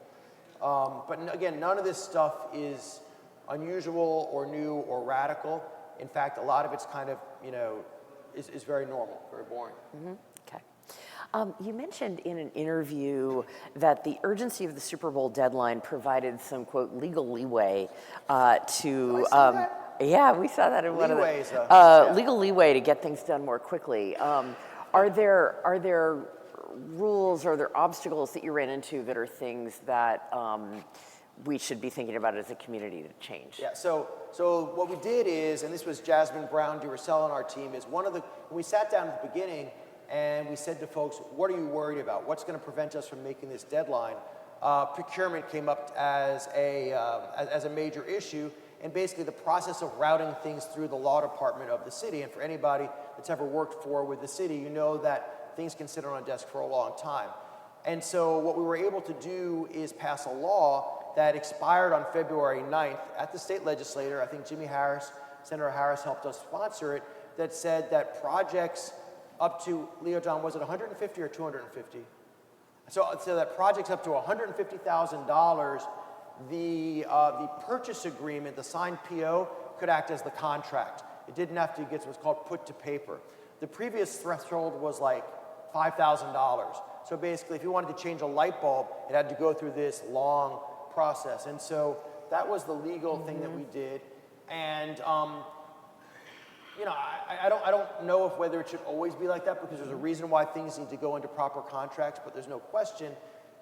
But again, none of this stuff is unusual or new or radical. In fact, a lot of it's kind of is very normal, very boring. Okay. You mentioned in an interview that the urgency of the Super Bowl deadline provided some, quote, legal leeway to... yeah, we saw that in one of the... legal leeway to get things done more quickly. Are there rules, are there obstacles that you ran into that are things that we should be thinking about as a community to change? Yeah, so what we did is, and this was Jasmine Brown Duracell on our team, is when we sat down at the beginning and we said to folks, what are you worried about? What's going to prevent us from making this deadline? Procurement came up as a major issue, and basically the process of routing things through the law department of the city. And for anybody that's ever worked with the city, you know that things can sit on a desk for a long time. And so what we were able to do is pass a law that expired on February 9th at the state legislature. I think Senator Harris helped us sponsor it, that said that projects up to, Leo John, was it 150 or 250? So that projects up to $150,000, the purchase agreement, the signed PO, could act as the contract. It didn't have to get what's called put to paper. The previous threshold was like $5,000. So basically, if you wanted to change a light bulb, it had to go through this long process. And so that was the legal thing that we did. And I don't know whether it should always be like that, because there's a reason why things need to go into proper contracts, but there's no question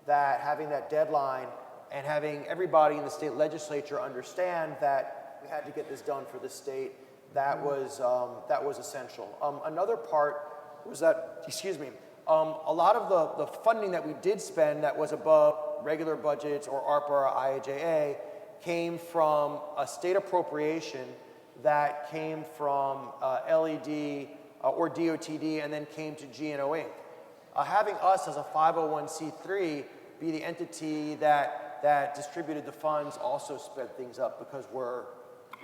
that having that deadline and having everybody in the state legislature understand that we had to get this done for the state, that was essential. Another part was that, a lot of the funding that we did spend that was above regular budgets or ARPA or IIJA came from a state appropriation that came from LED or DOTD and then came to GNO Inc. Having us as a 501c3 be the entity that distributed the funds also sped things up, because we're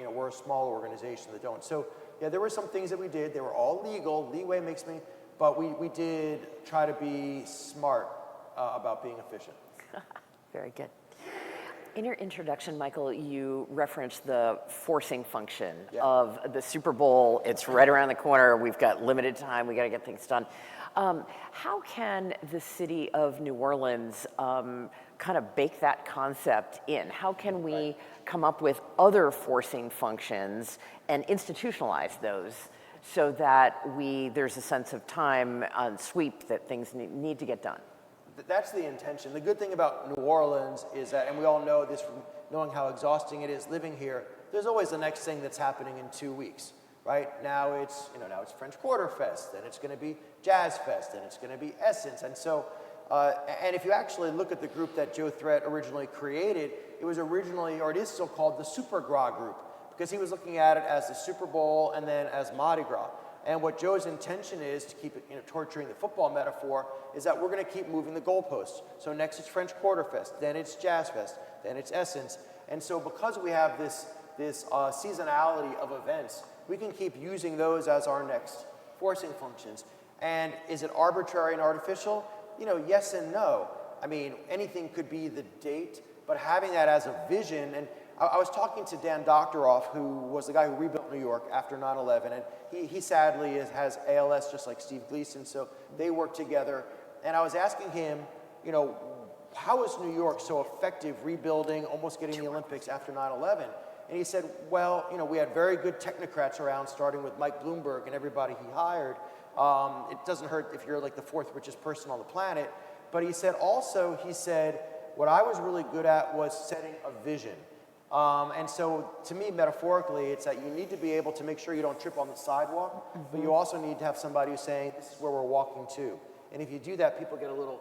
a small organization that don't. So yeah, there were some things that we did. They were all legal. Leeway makes me, but we did try to be smart about being efficient. Very good. In your introduction, Michael, you referenced the forcing function of the Super Bowl. It's right around the corner. We've got limited time. We got to get things done. How can the city of New Orleans kind of bake that concept in? How can we come up with other forcing functions and institutionalize those so that there's a sense of time on sweep that things need to get done? That's the intention. The good thing about New Orleans is that, and we all know this from knowing how exhausting it is living here, there's always the next thing that's happening in 2 weeks, right? Now it's French Quarter Fest, then it's going to be Jazz Fest, then it's going to be Essence. And so, and if you actually look at the group that Joe Threat originally created, it was originally, or it is still called the Super Gras Group, because he was looking at it as the Super Bowl and then as Mardi Gras. And what Joe's intention is, to keep it, torturing the football metaphor, is that we're going to keep moving the goalposts. So next it's French Quarter Fest, then it's Jazz Fest, then it's Essence. And so because we have this seasonality of events, we can keep using those as our next forcing functions. And is it arbitrary and artificial? Yes and no. I mean, anything could be the date, but having that as a vision, and I was talking to Dan Doctoroff, who was the guy who rebuilt New York after 9/11, and he sadly has ALS just like Steve Gleason, so they work together. And I was asking him, how is New York so effective rebuilding, almost getting the Olympics after 9/11? And he said, well, we had very good technocrats around, starting with Mike Bloomberg and everybody he hired. It doesn't hurt if you're like the 4th richest person on the planet. But he said, what I was really good at was setting a vision. And so to me, metaphorically, it's that you need to be able to make sure you don't trip on the sidewalk, but you also need to have somebody who's saying, this is where we're walking to. And if you do that, people get a little,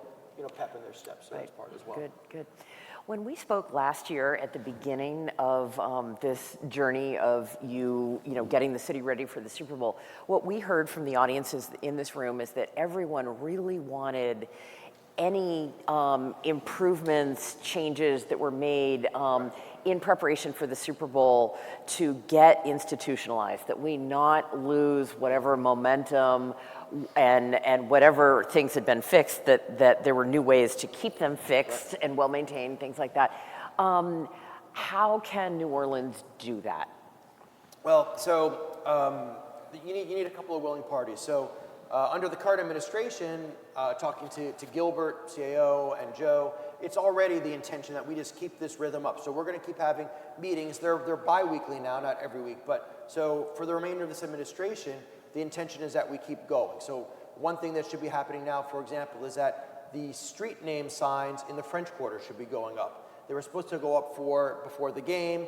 pep in their steps. So that's part as well. Good. When we spoke last year at the beginning of this journey of you getting the city ready for the Super Bowl, what we heard from the audiences in this room is that everyone really wanted any improvements, changes that were made in preparation for the Super Bowl to get institutionalized, that we not lose whatever momentum and whatever things had been fixed, that there were new ways to keep them fixed and well-maintained, things like that. How can New Orleans do that? Well, so you need a couple of willing parties. So under the current administration, talking to Gilbert, CAO, and Joe, it's already the intention that we just keep this rhythm up. So we're going to keep having meetings. They're bi-weekly now, not every week. But so for the remainder of this administration, the intention is that we keep going. So one thing that should be happening now, for example, is that the street name signs in the French Quarter should be going up. They were supposed to go up before the game.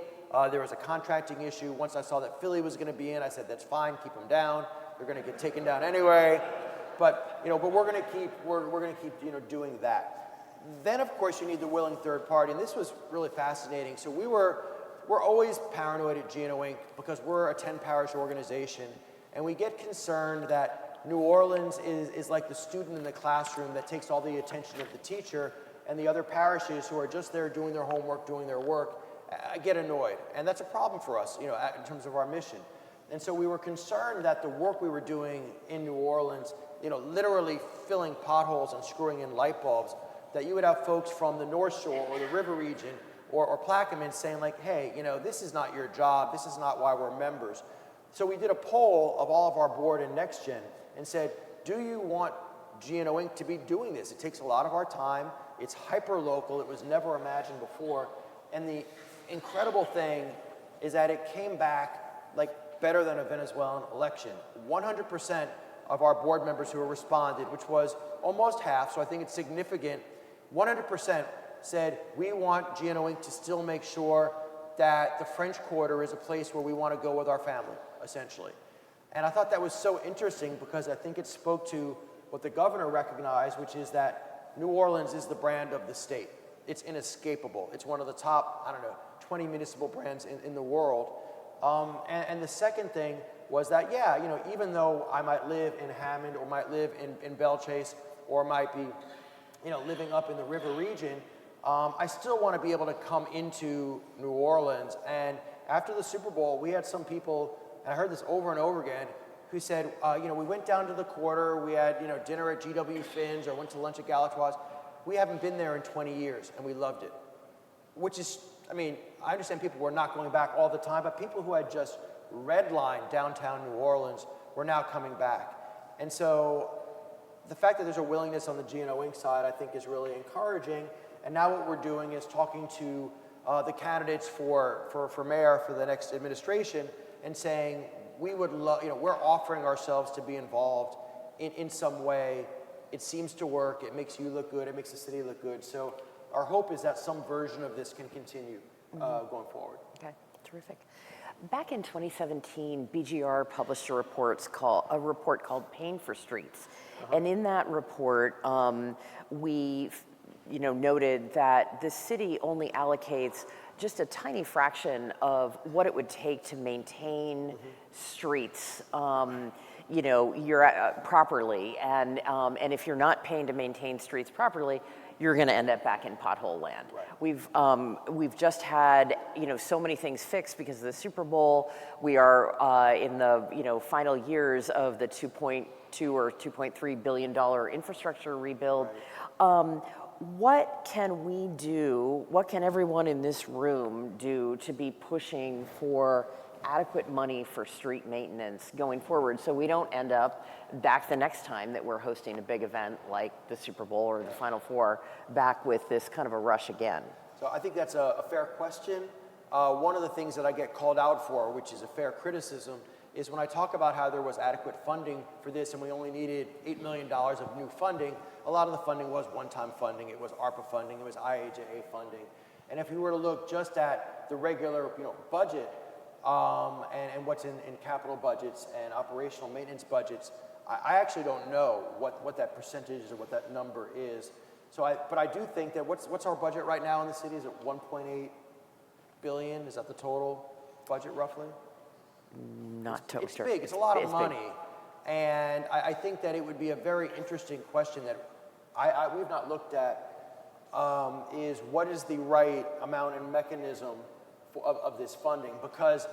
There was a contracting issue. Once I saw that Philly was going to be in, I said, that's fine, keep them down. They're going to get taken down anyway. But we're going to keep doing that. Then of course you need the willing third party, and this was really fascinating. So we're always paranoid at GNO Inc. because we're a 10-parish organization, and we get concerned that New Orleans is like the student in the classroom that takes all the attention of the teacher, and the other parishes who are just there doing their homework, doing their work, get annoyed. And that's a problem for us, in terms of our mission. And so we were concerned that the work we were doing in New Orleans, literally filling potholes and screwing in light bulbs, that you would have folks from the North Shore or the River region or Plaquemine saying like, hey, this is not your job, this is not why we're members. So we did a poll of all of our board and NextGen and said, do you want GNO Inc. to be doing this? It takes a lot of our time, it's hyper-local, it was never imagined before, and the incredible thing is that it came back like better than a Venezuelan election. 100% of our board members who responded, which was almost half, so I think it's significant, 100% said, we want GNO Inc. to still make sure that the French Quarter is a place where we want to go with our family, essentially. And I thought that was so interesting because I think it spoke to what the governor recognized, which is that New Orleans is the brand of the state. It's inescapable. It's one of the top, 20 municipal brands in the world. And the second thing was that, even though I might live in Hammond or might live in Bellchase or might be, living up in the River region, I still want to be able to come into New Orleans. And after the Super Bowl, we had some people, and I heard this over and over again, who said, we went down to the Quarter, we had, dinner at GW Finn's or went to lunch at Galatoire's. We haven't been there in 20 years, and we loved it. Which is, I understand people were not going back all the time, but people who had just redlined downtown New Orleans were now coming back. And so the fact that there's a willingness on the GNO Inc. side, I think, is really encouraging. And now what we're doing is talking to the candidates for mayor for the next administration and saying, we would love, we're offering ourselves to be involved in some way. It seems to work. It makes you look good. It makes the city look good. So our hope is that some version of this can continue going forward. Okay, terrific. Back in 2017, BGR published a report called Paying for Streets. And in that report, we noted that the city only allocates just a tiny fraction of what it would take to maintain streets, properly. And if you're not paying to maintain streets properly, you're going to end up back in pothole land. Right. We've just had so many things fixed because of the Super Bowl. We are in the final years of the $2.2 or $2.3 billion infrastructure rebuild. Right. What can we do? What can everyone in this room do to be pushing for adequate money for street maintenance going forward, so we don't end up back the next time that we're hosting a big event like the Super Bowl or the Final Four, back with this kind of a rush again? So I think that's a fair question. One of the things that I get called out for, which is a fair criticism, is when I talk about how there was adequate funding for this and we only needed $8 million of new funding, a lot of the funding was one-time funding. It was ARPA funding. It was IIJA funding. And if you were to look just at the regular budget and what's in capital budgets and operational maintenance budgets, I actually don't know what that percentage is or what that number is. But I do think that what's our budget right now in the city? Is it 1.8 billion? Is that the total budget roughly? Not totally sure. It's big. It's a lot of money. And I think that it would be a very interesting question that we've not looked at, is what is the right amount and mechanism of this funding? Because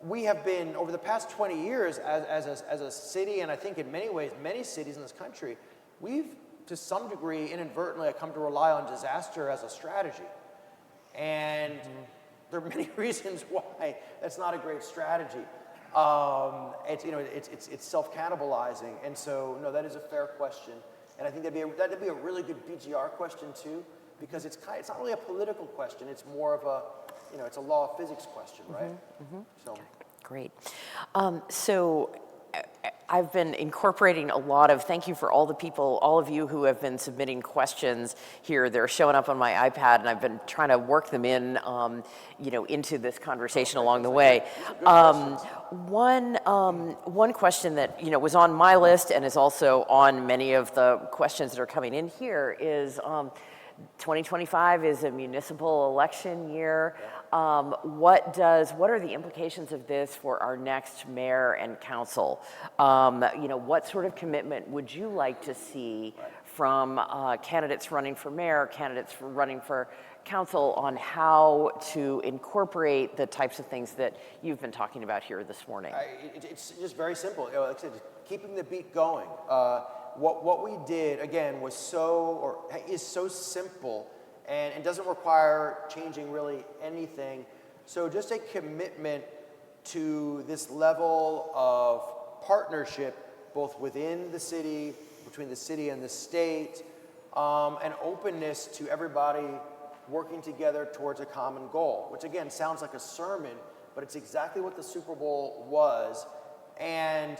we have been, over the past 20 years, as a city, and I think in many ways, many cities in this country, we've, to some degree, inadvertently, come to rely on disaster as a strategy. And there are many reasons why that's not a great strategy. It's self-cannibalizing, and so no, that is a fair question, and I think that'd be a really good BGR question too, because it's not really a political question. It's more of a, it's a law of physics question, right? So great. So I've been incorporating a lot of, thank you for all of you who have been submitting questions here. They're showing up on my iPad, and I've been trying to work them in, into this conversation along the way. One question that, was on my list and is also on many of the questions that are coming in here is, 2025 is a municipal election year. What are the implications of this for our next mayor and council? What sort of commitment would you like to see from candidates running for mayor, candidates running for council, on how to incorporate the types of things that you've been talking about here this morning? It's just very simple. Like I said, keeping the beat going. What we did, again, is so simple and doesn't require changing really anything. So just a commitment to this level of partnership, both within the city, between the city and the state, and openness to everybody working together towards a common goal, which again sounds like a sermon, but it's exactly what the Super Bowl was. And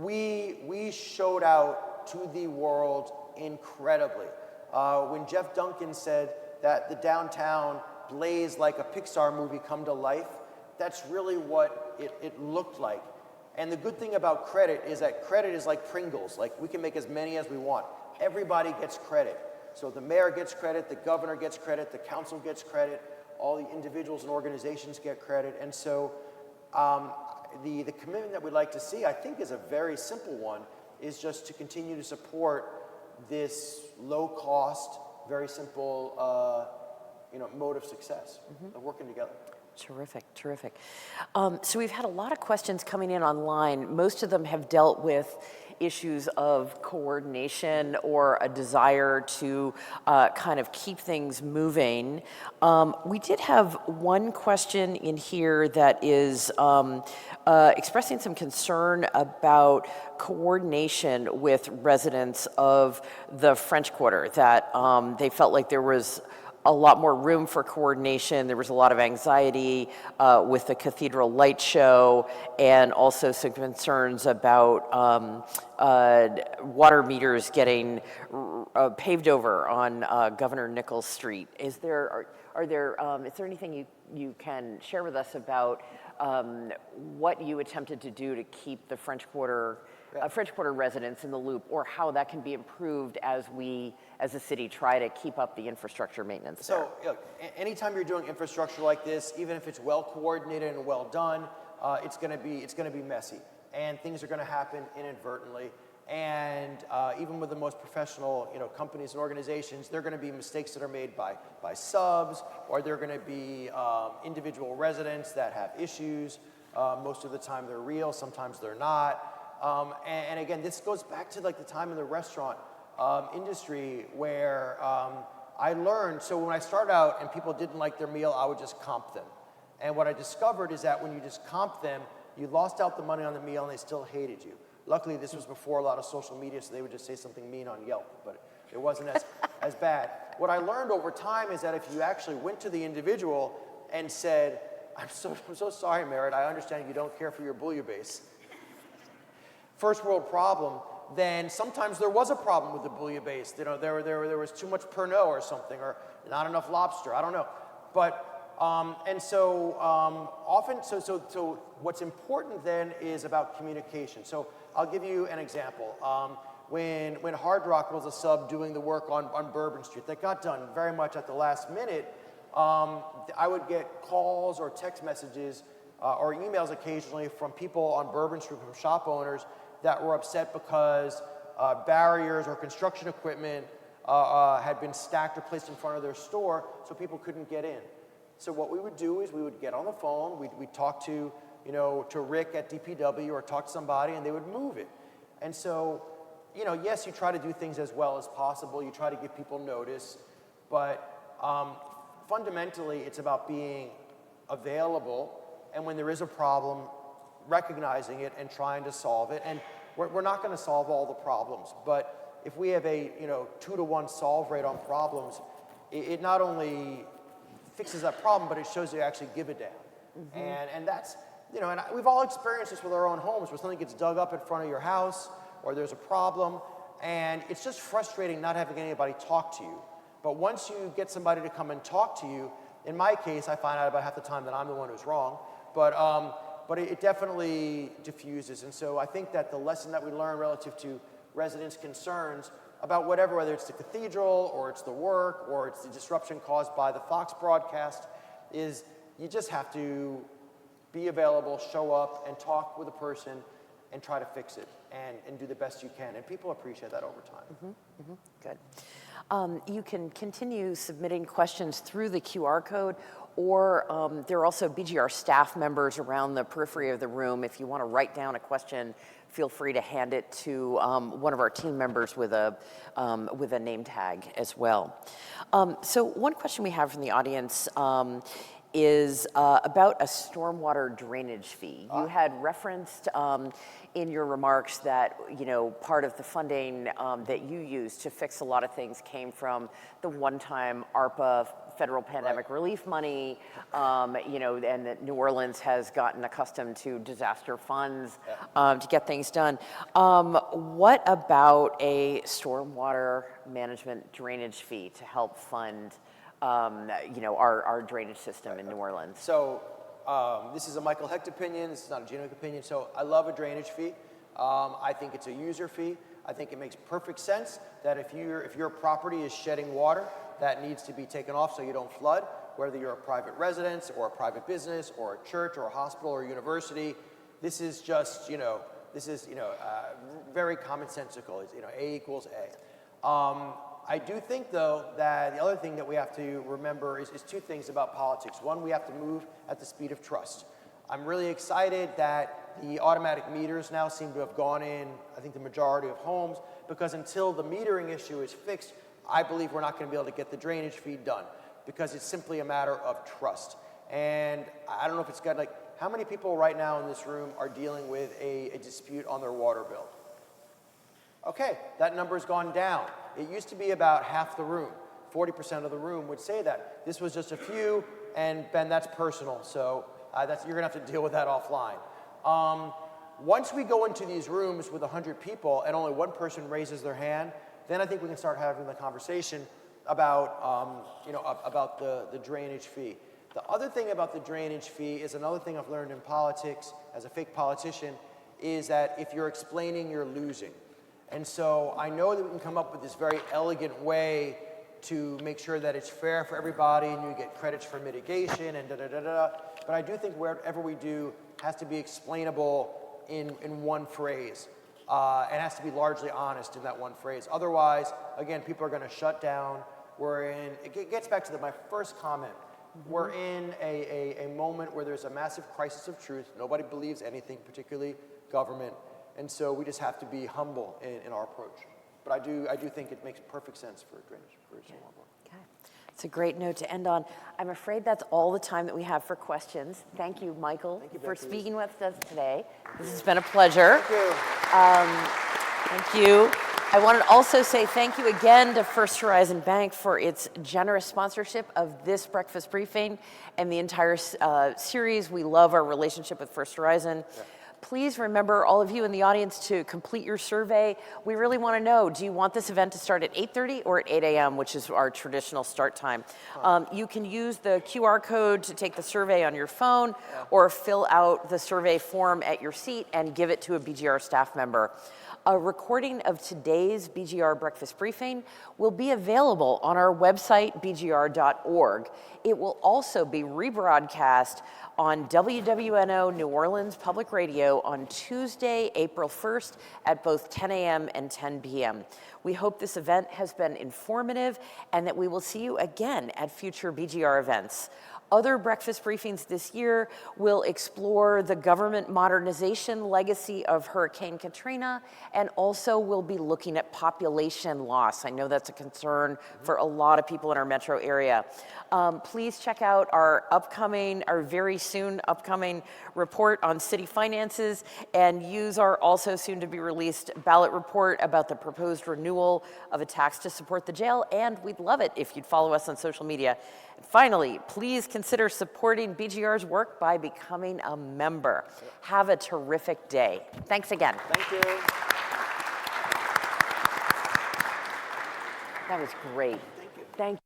we showed out to the world incredibly. When Jeff Duncan said that the downtown blazed like a Pixar movie come to life, that's really what it looked like. And the good thing about credit is that credit is like Pringles. Like, we can make as many as we want. Everybody gets credit. So the mayor gets credit, the governor gets credit, the council gets credit, all the individuals and organizations get credit. And so the commitment that we'd like to see, I think, is a very simple one, is just to continue to support this low-cost, very simple mode of success, of working together. Terrific, terrific. So we've had a lot of questions coming in online. Most of them have dealt with issues of coordination or a desire to kind of keep things moving. We did have one question in here that is expressing some concern about coordination with residents of the French Quarter, that they felt like there was a lot more room for coordination. There was a lot of anxiety with the Cathedral Light Show, and also some concerns about water meters getting paved over on Governor Nichols Street. Is there anything you can share with us about what you attempted to do to keep the French Quarter residents in the loop, or how that can be improved as we, as a city, try to keep up the infrastructure maintenance there? So, look, anytime you're doing infrastructure like this, even if it's well coordinated and well done, it's going to be messy, and things are going to happen inadvertently. And even with the most professional, companies and organizations, there are going to be mistakes that are made by subs, or there are going to be individual residents that have issues. Most of the time they're real, sometimes they're not. And again, this goes back to like the time in the restaurant industry where I learned, so when I started out and people didn't like their meal, I would just comp them. And what I discovered is that when you just comp them, you lost out the money on the meal and they still hated you. Luckily, this was before a lot of social media, so they would just say something mean on Yelp, but it wasn't as bad. What I learned over time is that if you actually went to the individual and said, I'm so sorry, Merritt, I understand you don't care for your bouillabaisse. First world problem, then sometimes there was a problem with the bouillabaisse. There was too much Pernod or something, or not enough lobster, I don't know. But, often, so what's important then is about communication. So I'll give you an example. When Hard Rock was a sub doing the work on Bourbon Street, that got done very much at the last minute, I would get calls or text messages or emails occasionally from people on Bourbon Street, from shop owners, that were upset because barriers or construction equipment had been stacked or placed in front of their store, so people couldn't get in. So what we would do is we would get on the phone, we'd talk to Rick at DPW or talk to somebody, and they would move it. And so, yes, you try to do things as well as possible. You try to give people notice, but fundamentally, it's about being available, and when there is a problem, recognizing it and trying to solve it. And we're not going to solve all the problems, but if we have a 2-to-1 solve rate on problems, it not only fixes that problem, but it shows you actually give a damn. Mm-hmm. And that's, and we've all experienced this with our own homes, where something gets dug up in front of your house, or there's a problem, and it's just frustrating not having anybody talk to you. But once you get somebody to come and talk to you, in my case, I find out about half the time that I'm the one who's wrong, but it definitely diffuses. And so I think that the lesson that we learn relative to residents' concerns about whatever, whether it's the cathedral, or it's the work, or it's the disruption caused by the Fox broadcast, is you just have to be available, show up, and talk with a person, and try to fix it, and do the best you can. And people appreciate that over time. Mm-hmm, mm-hmm, good. You can continue submitting questions through the QR code, or there are also BGR staff members around the periphery of the room. If you want to write down a question, feel free to hand it to one of our team members with a name tag as well. So one question we have from the audience is about a stormwater drainage fee. You had referenced in your remarks that part of the funding that you used to fix a lot of things came from the one-time ARPA federal pandemic relief money, and that New Orleans has gotten accustomed to disaster funds to get things done. What about a stormwater management drainage fee to help fund our drainage system in New Orleans? So this is a Michael Hecht opinion. This is not a Gino opinion. So I love a drainage fee. I think it's a user fee. I think it makes perfect sense that if your property is shedding water, that needs to be taken off so you don't flood, whether you're a private residence or a private business or a church or a hospital or a university. This is just, very commonsensical. It's, A equals A. I do think, though, that the other thing that we have to remember is two things about politics. One, we have to move at the speed of trust. I'm really excited that the automatic meters now seem to have gone in, I think, the majority of homes, because until the metering issue is fixed, I believe we're not going to be able to get the drainage feed done, because it's simply a matter of trust. And I don't know if it's got, like, how many people right now in this room are dealing with a dispute on their water bill? Okay, that number's gone down. It used to be about half the room. 40% of the room would say that. This was just a few, and Ben, that's personal, so you're gonna have to deal with that offline. Once we go into these rooms with 100 people and only one person raises their hand, then I think we can start having the conversation about, about the drainage fee. The other thing about the drainage fee is another thing I've learned in politics as a fake politician, is that if you're explaining, you're losing. And so I know that we can come up with this very elegant way to make sure that it's fair for everybody and you get credits for mitigation and da-da-da-da. But I do think whatever we do has to be explainable in one phrase. And has to be largely honest in that one phrase. Otherwise, again, people are going to shut down. It gets back to my first comment. We're in a moment where there's a massive crisis of truth. Nobody believes anything, particularly government. And so we just have to be humble in our approach. But I do think it makes perfect sense for drainage. Okay. It's a great note to end on. I'm afraid that's all the time that we have for questions. Thank you, Michael, for speaking with us today. This has been a pleasure. Thank you. Thank you. I want to also say thank you again to First Horizon Bank for its generous sponsorship of this breakfast briefing and the entire series. We love our relationship with First Horizon. Yeah. Please remember, all of you in the audience, to complete your survey. We really want to know, do you want this event to start at 8:30 or at 8 a.m., which is our traditional start time? You can use the QR code to take the survey on your phone or fill out the survey form at your seat and give it to a BGR staff member. A recording of today's BGR breakfast briefing will be available on our website, bgr.org. It will also be rebroadcast on WWNO New Orleans Public Radio on Tuesday, April 1st at both 10 a.m. and 10 p.m. We hope this event has been informative and that we will see you again at future BGR events. Other breakfast briefings this year will explore the government modernization legacy of Hurricane Katrina, and also we'll be looking at population loss. I know that's a concern for a lot of people in our metro area. Please check out our very soon upcoming report on city finances, and use our also soon to be released ballot report about the proposed renewal of a tax to support the jail, and we'd love it if you'd follow us on social media. And finally, please consider supporting BGR's work by becoming a member. Have a terrific day. Thanks again. Thank you. That was great. Thank you. Thank you.